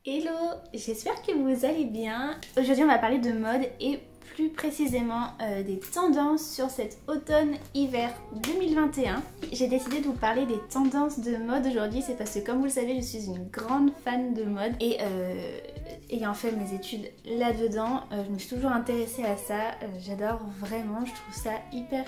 Hello, j'espère que vous allez bien. Aujourd'hui on va parler de mode et plus précisément des tendances sur cet automne-hiver 2021. J'ai décidé de vous parler des tendances de mode aujourd'hui, c'est parce que comme vous le savez je suis une grande fan de mode et ayant fait mes études là-dedans, je me suis toujours intéressée à ça. J'adore vraiment, je trouve ça hyper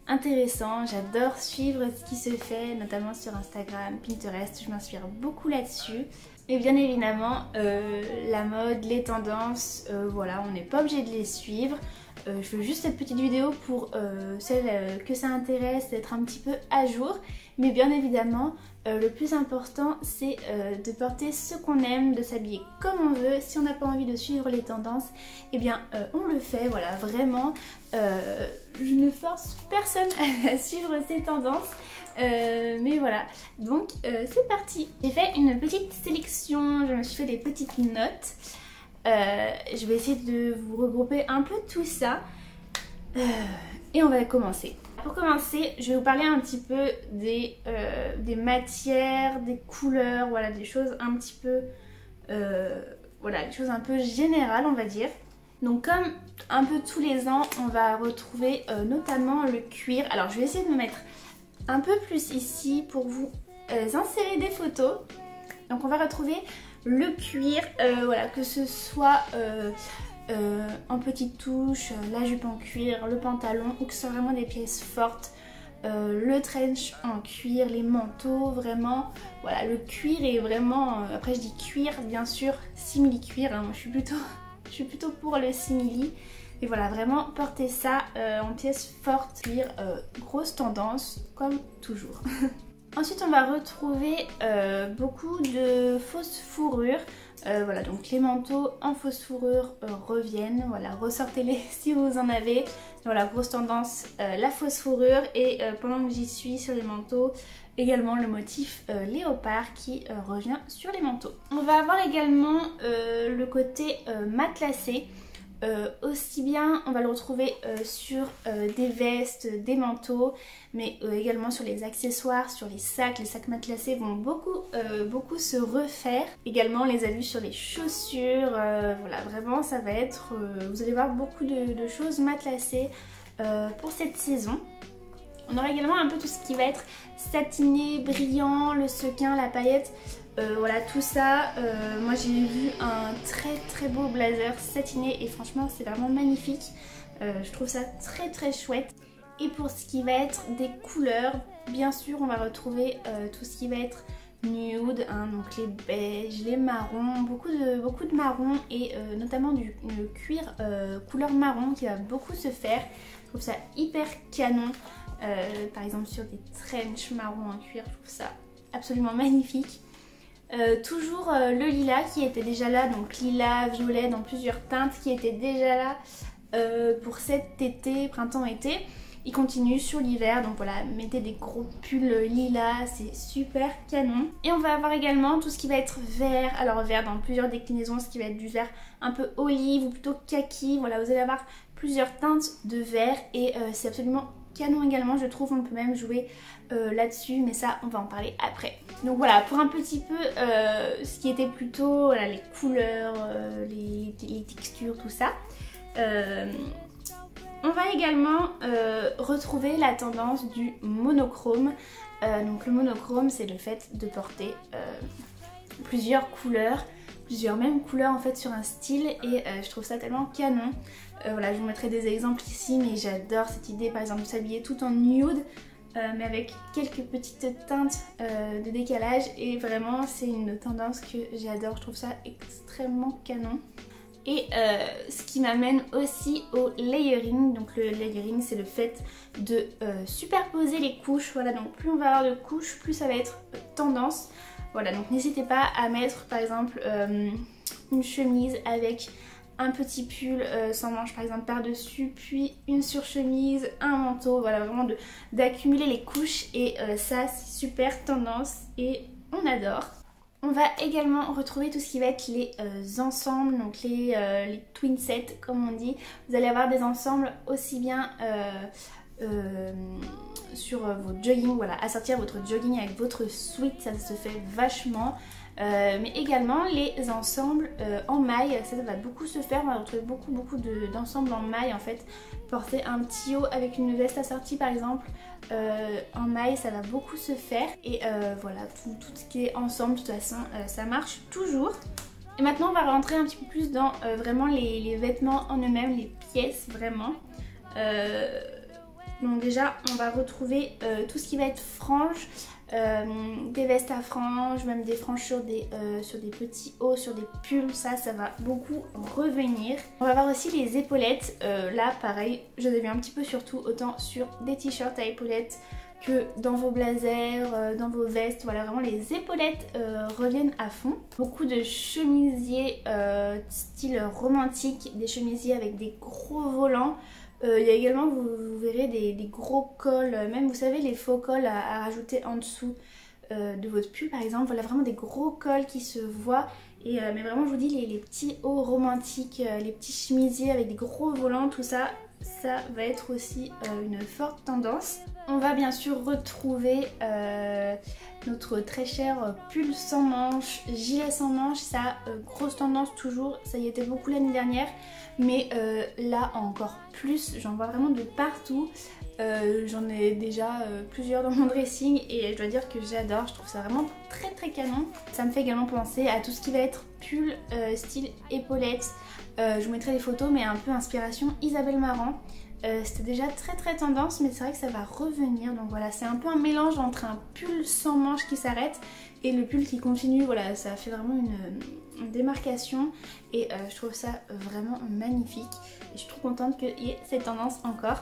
intéressant, j'adore suivre ce qui se fait notamment sur Instagram, Pinterest, je m'inspire beaucoup là-dessus. Et bien évidemment, la mode, les tendances, voilà, on n'est pas obligé de les suivre. Je fais juste cette petite vidéo pour celles que ça intéresse, d'être un petit peu à jour. Mais bien évidemment, le plus important, c'est de porter ce qu'on aime, de s'habiller comme on veut. Si on n'a pas envie de suivre les tendances, eh bien on le fait, voilà, vraiment. Je ne force personne à suivre ces tendances. Mais voilà, donc c'est parti. J'ai fait une petite sélection, je me suis fait des petites notes. Je vais essayer de vous regrouper un peu tout ça. Et on va commencer. Pour commencer, je vais vous parler un petit peu des matières, des couleurs, voilà, des choses un petit peu... voilà, des choses un peu générales, on va dire. Donc comme un peu tous les ans, on va retrouver notamment le cuir. Alors je vais essayer de me mettre un peu plus ici pour vous insérer des photos. Donc on va retrouver le cuir, voilà, que ce soit en petites touches, la jupe en cuir, le pantalon, ou que ce soit vraiment des pièces fortes, le trench en cuir, les manteaux, vraiment, voilà, le cuir est vraiment, après je dis cuir bien sûr, simili cuir, hein, moi je suis plutôt pour le simili. Et voilà, vraiment porter ça en pièces fortes, cuir, grosse tendance, comme toujours. Ensuite, on va retrouver beaucoup de fausses fourrures. Voilà, donc les manteaux en fausse fourrure reviennent. Voilà, ressortez-les si vous en avez. Voilà, grosse tendance, la fausse fourrure. Et pendant que j'y suis sur les manteaux, également le motif léopard qui revient sur les manteaux. On va avoir également le côté matelassé. Aussi bien on va le retrouver sur des vestes, des manteaux, mais également sur les accessoires, sur les sacs matelassés vont beaucoup se refaire. Également les abus sur les chaussures, voilà, vraiment ça va être, vous allez voir beaucoup de choses matelassées pour cette saison. On aura également un peu tout ce qui va être satiné, brillant, le sequin, la paillette. Voilà, tout ça, moi j'ai vu un très beau blazer satiné et franchement c'est vraiment magnifique. Je trouve ça très chouette. Et pour ce qui va être des couleurs, bien sûr on va retrouver tout ce qui va être nude, hein, donc les beiges, les marrons, beaucoup de marron et notamment le cuir couleur marron qui va beaucoup se faire. Je trouve ça hyper canon, par exemple sur des trench marron en cuir, je trouve ça absolument magnifique. Toujours le lilas qui était déjà là, donc lilas, violet dans plusieurs teintes qui était déjà là pour cet été, printemps-été. Il continue sur l'hiver, donc voilà, mettez des gros pulls lilas, c'est super canon. Et on va avoir également tout ce qui va être vert, alors vert dans plusieurs déclinaisons, ce qui va être du vert un peu olive ou plutôt kaki. Voilà, vous allez avoir plusieurs teintes de vert et c'est absolument canon également, je trouve. On peut même jouer là-dessus, mais ça on va en parler après. Donc voilà, pour un petit peu ce qui était plutôt voilà, les couleurs, les textures, tout ça. On va également retrouver la tendance du monochrome. Donc le monochrome, c'est le fait de porter plusieurs couleurs, plusieurs mêmes couleurs en fait sur un style, et je trouve ça tellement canon. Voilà, je vous mettrai des exemples ici, mais j'adore cette idée par exemple de s'habiller tout en nude, mais avec quelques petites teintes de décalage, et vraiment c'est une tendance que j'adore, je trouve ça extrêmement canon. Et ce qui m'amène aussi au layering. Donc le layering, c'est le fait de superposer les couches. Voilà, donc plus on va avoir de couches, plus ça va être tendance. Voilà, donc n'hésitez pas à mettre par exemple une chemise avec un petit pull sans manches par exemple par-dessus, puis une surchemise, un manteau. Voilà, vraiment d'accumuler les couches, et ça c'est super tendance et on adore. On va également retrouver tout ce qui va être les ensembles, donc les twin sets comme on dit. Vous allez avoir des ensembles aussi bien sur votre jogging, voilà, assortir votre jogging avec votre sweat, ça se fait vachement. mais également les ensembles en maille, ça va beaucoup se faire. On va retrouver beaucoup d'ensembles en maille en fait. Porter un petit haut avec une veste assortie par exemple en maille, ça va beaucoup se faire. Et voilà, tout ce qui est ensemble de toute façon ça marche toujours. Et maintenant on va rentrer un petit peu plus dans vraiment les vêtements en eux-mêmes, les pièces vraiment. Donc déjà on va retrouver tout ce qui va être franges, des vestes à franges, même des franges sur des petits hauts, sur des pulls, ça va beaucoup revenir. On va voir aussi les épaulettes, là pareil je les ai vu un petit peu surtout autant sur des t-shirts à épaulettes que dans vos blazers, dans vos vestes, voilà vraiment les épaulettes reviennent à fond. Beaucoup de chemisiers style romantique, des chemisiers avec des gros volants. Il y a également, vous verrez des gros cols, même vous savez les faux cols à rajouter en dessous de votre pull par exemple. Voilà vraiment des gros cols qui se voient. Et, mais vraiment je vous dis les petits hauts romantiques, les petits chemisiers avec des gros volants, tout ça, ça va être aussi une forte tendance. On va bien sûr retrouver notre très cher pull sans manches, gilet sans manches, ça grosse tendance toujours, ça y était beaucoup l'année dernière, mais là encore plus, j'en vois vraiment de partout. J'en ai déjà plusieurs dans mon dressing et je dois dire que j'adore, je trouve ça vraiment très canon. Ça me fait également penser à tout ce qui va être pull style épaulettes. Je vous mettrai des photos mais un peu inspiration Isabelle Marant. C'était déjà très tendance mais c'est vrai que ça va revenir, donc voilà c'est un peu un mélange entre un pull sans manches qui s'arrête et le pull qui continue. Voilà, ça fait vraiment une démarcation et je trouve ça vraiment magnifique et je suis trop contente qu'il y ait cette tendance encore.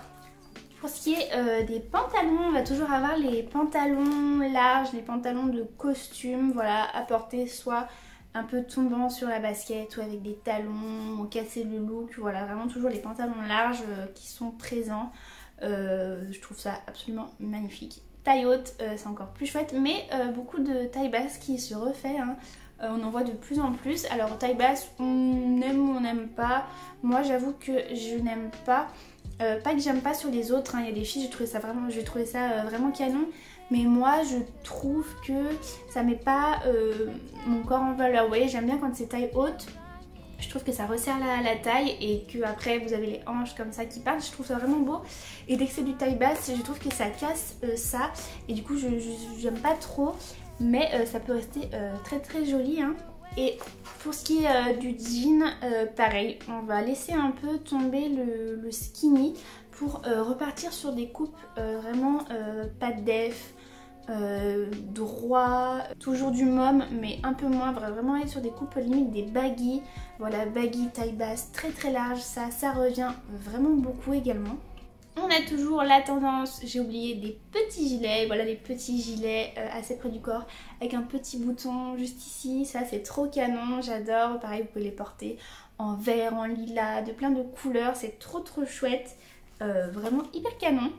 Pour ce qui est des pantalons, on va toujours avoir les pantalons larges, les pantalons de costume, voilà, à porter soit un peu tombant sur la basket ou avec des talons, ou casser le look, voilà, vraiment toujours les pantalons larges qui sont présents. Je trouve ça absolument magnifique. Taille haute, c'est encore plus chouette, mais beaucoup de taille basse qui se refait, hein. On en voit de plus en plus. Alors taille basse, on aime ou on n'aime pas. Moi j'avoue que je n'aime pas. Pas que j'aime pas sur les autres, hein. Il y a des filles, j'ai trouvé ça vraiment canon. Mais moi je trouve que ça met pas mon corps en valeur. Vous voyez, j'aime bien quand c'est taille haute. Je trouve que ça resserre la taille et que après vous avez les hanches comme ça qui partent. Je trouve ça vraiment beau. Et dès que c'est du taille basse, je trouve que ça casse ça. Et du coup j'aime pas trop. Mais ça peut rester très joli, hein. Et pour ce qui est du jean, pareil, on va laisser un peu tomber le skinny pour repartir sur des coupes vraiment pas de def, droit, toujours du mom mais un peu moins, vraiment aller sur des coupes limite des baggy. Voilà, baggy, taille basse, très large, ça revient vraiment beaucoup également. On a toujours la tendance, j'ai oublié, des petits gilets, voilà les petits gilets assez près du corps avec un petit bouton juste ici, ça c'est trop canon, j'adore. Pareil, vous pouvez les porter en vert, en lilas, de plein de couleurs, c'est trop chouette, vraiment hyper canon.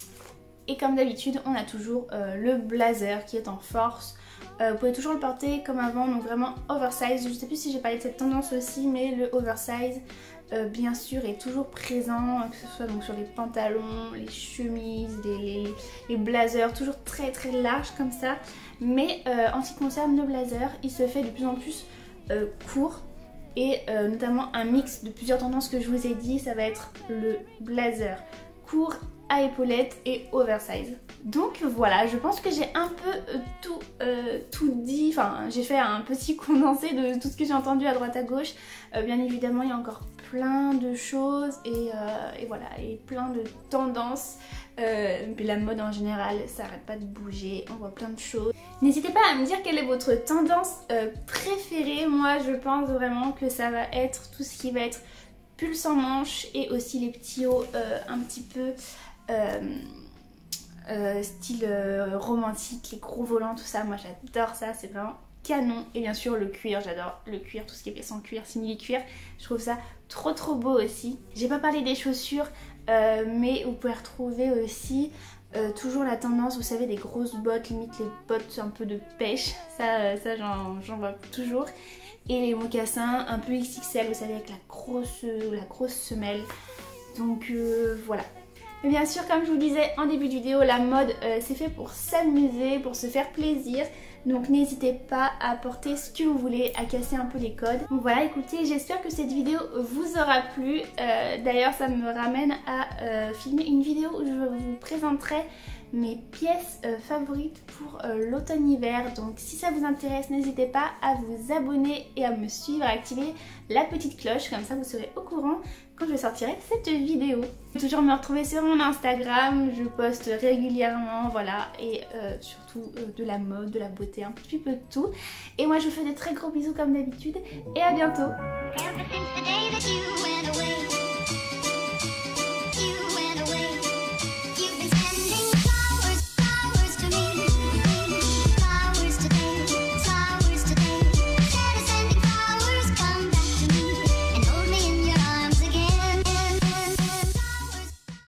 Et comme d'habitude, on a toujours le blazer qui est en force. Vous pouvez toujours le porter comme avant, donc vraiment oversize. Je sais plus si j'ai parlé de cette tendance aussi, mais le oversize bien sûr est toujours présent, que ce soit donc sur les pantalons, les chemises, les blazers, toujours très large comme ça. Mais en ce qui concerne le blazer, il se fait de plus en plus court. Et notamment un mix de plusieurs tendances que je vous ai dit, ça va être le blazer court à épaulettes et oversize. Donc voilà, je pense que j'ai un peu tout dit, enfin j'ai fait un petit condensé de tout ce que j'ai entendu à droite à gauche. Bien évidemment il y a encore plein de choses et voilà, et plein de tendances. Puis la mode en général, ça arrête pas de bouger, on voit plein de choses. N'hésitez pas à me dire quelle est votre tendance préférée. Moi je pense vraiment que ça va être tout ce qui va être pull sans manches et aussi les petits hauts un petit peu style romantique, les gros volants, tout ça. Moi j'adore ça, c'est vraiment canon. Et bien sûr le cuir, j'adore le cuir, tout ce qui est sans cuir, simili-cuir, je trouve ça trop beau aussi. J'ai pas parlé des chaussures, mais vous pouvez retrouver aussi toujours la tendance, vous savez, des grosses bottes, limite les bottes un peu de pêche, ça j'en vois toujours. Et les mocassins un peu XXL, vous savez, avec la grosse semelle. Donc voilà. Mais bien sûr, comme je vous disais en début de vidéo, la mode c'est fait pour s'amuser, pour se faire plaisir. Donc n'hésitez pas à porter ce que vous voulez, à casser un peu les codes. Donc voilà, écoutez, j'espère que cette vidéo vous aura plu. D'ailleurs ça me ramène à filmer une vidéo où je vous présenterai mes pièces favorites pour l'automne-hiver. Donc si ça vous intéresse, n'hésitez pas à vous abonner et à me suivre, à activer la petite cloche, comme ça vous serez au courant quand je sortirai cette vidéo. Vous pouvez toujours me retrouver sur mon Instagram, je poste régulièrement, voilà, et surtout de la mode, de la beauté, un petit peu de tout. Et moi je vous fais de très gros bisous comme d'habitude et à bientôt.